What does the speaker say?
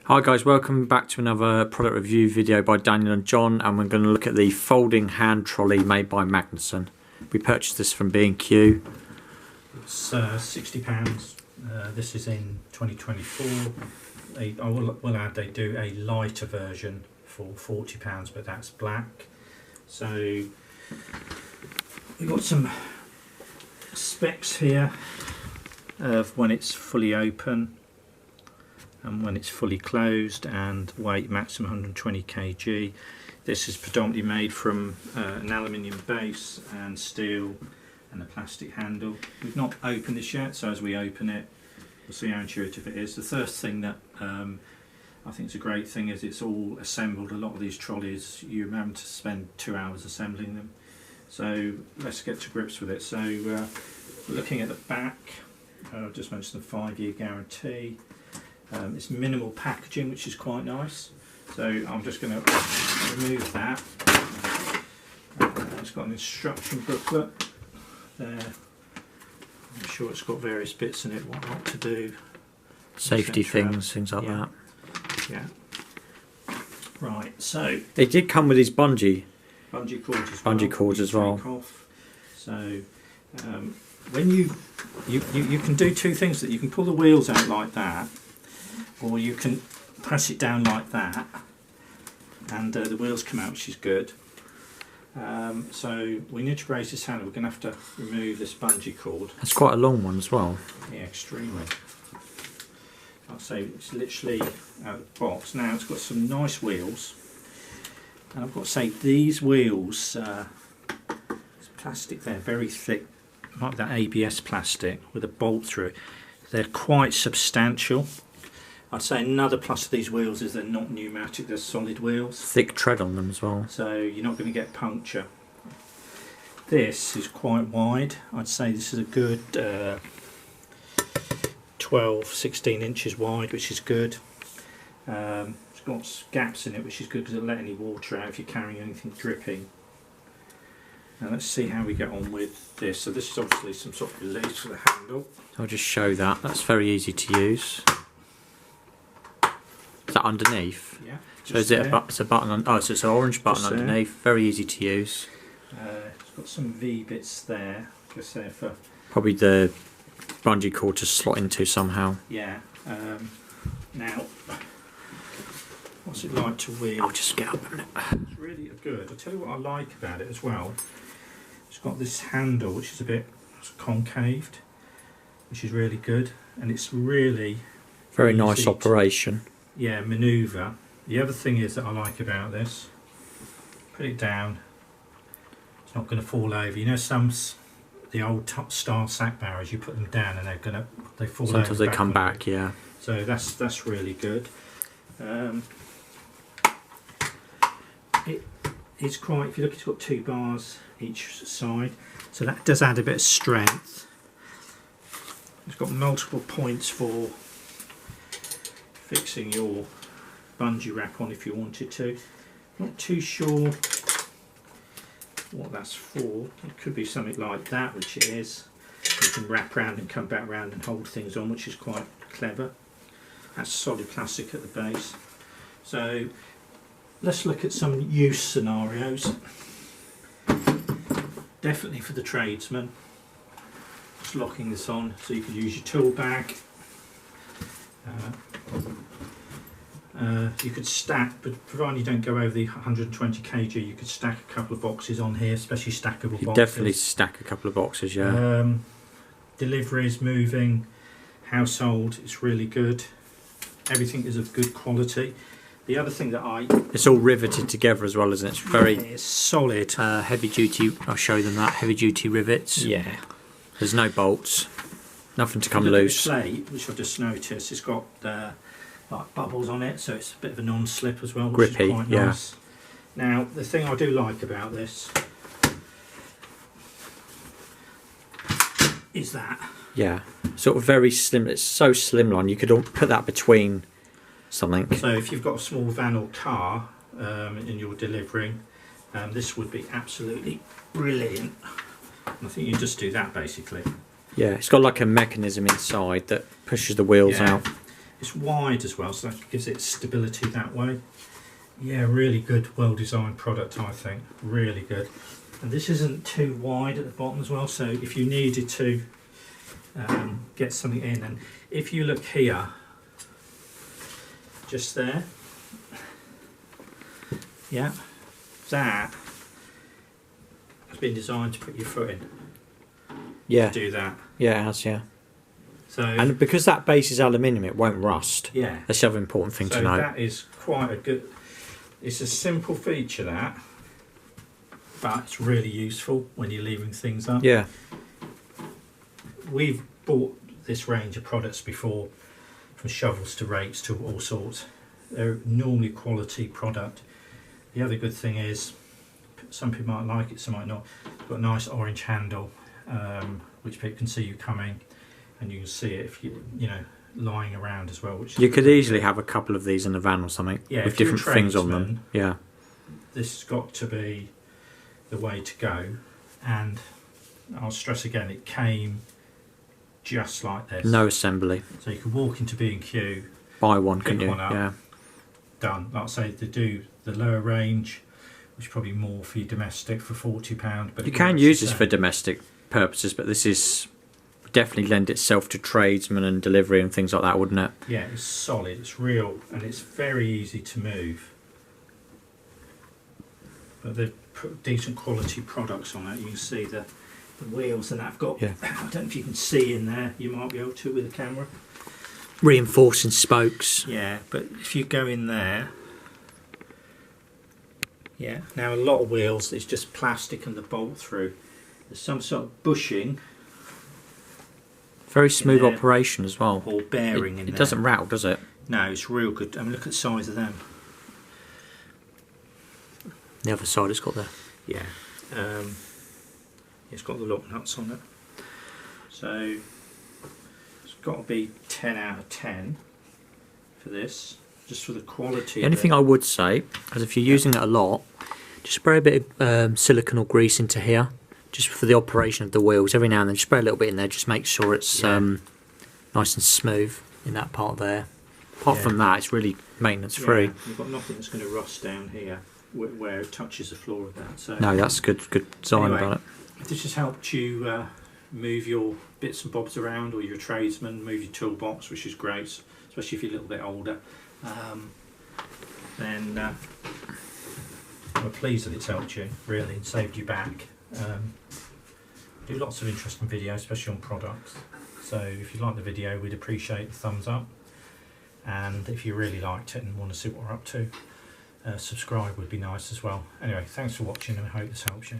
Hi guys, welcome back to another product review video by Daniel and John, and we're going to look at the folding hand trolley made by Magnusson. We purchased this from B&Q. It's £60. This is in 2024. I will add they do a lighter version for £40, but that's black. So we've got some specs here of when it's fully open and when it's fully closed, and weight maximum 120 kg. This is predominantly made from an aluminium base and steel and a plastic handle. We've not opened this yet, so as we open it we'll see how intuitive it is. The first thing that I think is a great thing is it's all assembled. A lot of these trolleys you remember to spend 2 hours assembling them, so let's get to grips with it. So looking at the back, I just mentioned the 5-year guarantee. It's minimal packaging, which is quite nice. So I'm just going to remove that. It's got an instruction booklet there. I'm sure it's got various bits in it, what not to do. Safety things like that. Yeah. Right, so It did come with these bungee cords as well. So when you can do two things. That you can pull the wheels out like that, or you can press it down like that and the wheels come out, which is good. So we need to raise this handle. We're going to have to remove this bungee cord. It's quite a long one as well. Yeah, extremely. I'll say it's literally out of the box. Now it's got some nice wheels, and I've got to say these wheels, it's plastic there, very thick, like that ABS plastic with a bolt through it. They're quite substantial. I'd say another plus of these wheels is they're not pneumatic, they're solid wheels. Thick tread on them as well. So you're not going to get puncture. This is quite wide. I'd say this is a good 12-16 inches wide, which is good. It's got gaps in it, which is good because it'll let any water out if you're carrying anything dripping. Now let's see how we get on with this. So this is obviously some sort of release for the handle. I'll just show that. That's very easy to use. Is that underneath? Yeah. So is it it's a button on? Oh, so it's an orange button just underneath. Very easy to use. It's got some V bits there. Just there for probably the bungee cord to slot into somehow. Yeah. Now, what's it like to wheel? I'll just get up a minute. It's really good. I'll tell you what I like about it as well. It's got this handle which is a bit concaved, which is really good, and it's really very nice operation. Yeah, manoeuvre. The other thing is that I like about this, put it down, it's not going to fall over. You know, the old top style sack barrows, you put them down and they fall over. Sometimes they come back, yeah. So that's really good. It's quite, if you look, it's got 2 bars each side, so that does add a bit of strength. It's got multiple points for fixing your bungee wrap on if you wanted to. Not too sure what that's for. It could be something like that, which it is. You can wrap around and come back round and hold things on, which is quite clever. That's solid plastic at the base. So let's look at some use scenarios. Definitely for the tradesman. Just locking this on so you could use your tool bag. You could stack, but provided you don't go over the 120 kg, you could stack a couple of boxes on here, especially stackable boxes. Definitely stack a couple of boxes, yeah. Deliveries, moving, household, it's really good. Everything is of good quality. The other thing that it's all riveted together as well, isn't it? It's very it's solid. Heavy duty, I'll show them that, heavy duty rivets. Yeah. There's no bolts, nothing to come loose. The plate, which I've just noticed, it's got like bubbles on it, so it's a bit of a non-slip as well, which grippy, is quite nice. Now, the thing I do like about this is that. Yeah, sort of very slim. It's so slimline. You could put that between something. So if you've got a small van or car and you're delivering, this would be absolutely brilliant. I think you just do that basically. Yeah, it's got like a mechanism inside that pushes the wheels out. It's wide as well, so that gives it stability that way. Yeah, really good, well designed product, I think. Really good. And this isn't too wide at the bottom as well, so if you needed to get something in, and if you look here, just there, yeah, that has been designed to put your foot in. Yeah. To do that. Yeah, it has, yeah. So, and because that base is aluminium, it won't rust. yeah. That's the other important thing to So know. that is quite a good, it's a simple feature that, but it's really useful when you're leaving things up. Yeah. We've bought this range of products before, from shovels to rakes to all sorts. They're normally quality product. The other good thing is, some people might like it, some might not. It's got a nice orange handle, which people can see you coming, and you can see it if you know, lying around as well. Which you could easily have a couple of these in a van or something, yeah, with different things on them. Yeah. This has got to be the way to go, and I'll stress again, it came just like this. No assembly. So you can walk into B&Q, Buy one, pick can you? one up, Yeah. done. Like I say, they do the lower range, which is probably more for your domestic for £40, but You can use this for domestic purposes, but this is definitely lend itself to tradesmen and delivery and things like that, wouldn't it? yeah, it's solid, it's real, and it's very easy to move. But they've put decent quality products on it. You can see the wheels, and I've got, Yeah. I don't know if you can see in there, you might be able to with the camera. Reinforcing spokes. Yeah, but if you go in there, yeah, now a lot of wheels, it's just plastic and the bolt through. There's some sort of bushing Very smooth there. operation as well. or bearing in It there. doesn't rattle, does it? No, it's real good. I mean, look at the size of them. The other side it's got the... Yeah, it's got the lock nuts on it. So it's got to be 10 out of 10 for this, just for the quality. The only thing I would say is if you're using it a lot, just spray a bit of silicone or grease into here, just for the operation of the wheels. Every now and then, just spray a little bit in there, just make sure it's nice and smooth in that part there. Apart from that, it's really maintenance free. Yeah, you've got nothing that's going to rust down here where it touches the floor of that. So No, that's good design anyway, about it. if this has helped you move your bits and bobs around, or you're a tradesman, move your toolbox, which is great, especially if you're a little bit older, then we're pleased that it's helped you, really, and saved you back. Do lots of interesting videos, especially on products. So if you like the video, we'd appreciate a thumbs up. And if you really liked it and want to see what we're up to, subscribe would be nice as well. Anyway, thanks for watching, and I hope this helps you.